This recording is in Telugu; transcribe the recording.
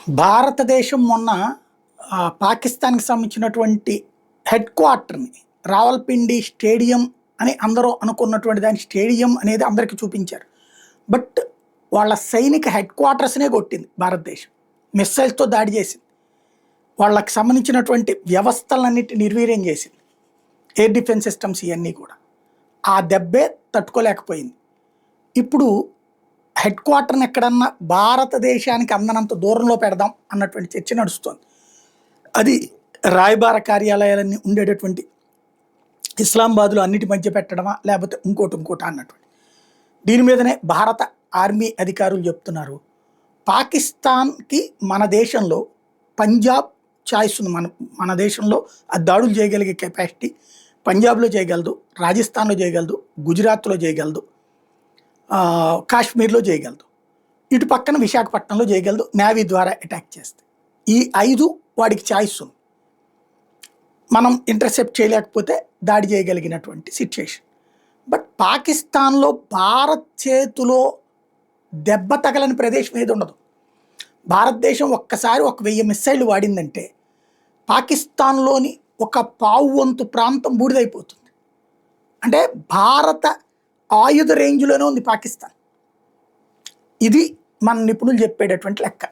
భారతదేశం మొన్న పాకిస్తాన్‌కి సంబంధించినటువంటి హెడ్ క్వార్టర్‌ని రావల్పిండి స్టేడియం అని అందరూ అనుకున్నటువంటి దాని స్టేడియం అనేది అందరికి చూపించారు. బట్ వాళ్ళ సైనిక హెడ్ క్వార్టర్స్‌నే కొట్టింది భారతదేశం. మిస్సైల్స్‌తో దాడి చేసింది. వాళ్ళకి సంబంధించినటువంటి వ్యవస్థలన్నిటిని నిర్వీర్యం చేసింది. ఎయిర్ డిఫెన్స్ సిస్టమ్స్ ఇవన్నీ కూడా. ఆ దెబ్బే తట్టుకోలేకపోయింది. ఇప్పుడు హెడ్ క్వార్టర్‌ని ఎక్కడన్నా భారతదేశానికి అందనంత దూరంలో పెడదాం అన్నటువంటి చర్చ నడుస్తోంది. అది రాయబార కార్యాలయాలన్నీ ఉండేటటువంటి ఇస్లామాబాద్‌లో అన్నిటి మధ్య పెట్టడమా? లేకపోతే ఇంకోటా అన్నటువంటి. దీని మీదనే భారత ఆర్మీ అధికారులు చెప్తున్నారు. పాకిస్తాన్‌కి మన దేశంలో పంజాబ్ చాయిస్ ఉంది. మన దేశంలో అది దాడులు చేయగలిగే కెపాసిటీ పంజాబ్‌లో చేయగలదు, రాజస్థాన్‌లో చేయగలదు, గుజరాత్‌లో చేయగలదు, కాశ్మీర్‌లో చేయగలదు. ఇటు పక్కన విశాఖపట్నంలో చేయగలదు నేవీ ద్వారా అటాక్ చేస్తే. ఈ 5 వాడికి చాయిస్ ఉంది. మనం ఇంటర్సెప్ట్ చేయలేకపోతే దాడి చేయగలిగినటువంటి సిచ్యుయేషన్. బట్ పాకిస్తాన్‌లో భారత్ చేతిలో దెబ్బ తగలని ప్రదేశం ఏది ఉండదు. భారతదేశం ఒక్కసారి 1000 మిస్సైళ్ళు వాడిందంటే పాకిస్తాన్‌లోని ఒక పావు వంతు ప్రాంతం బూడిదైపోతుంది. అంటే భారత ఆయుధ రేంజ్‌లోనే ఉంది పాకిస్తాన్. ఇది మన నిపుణులు చెప్పేటటువంటి లెక్క.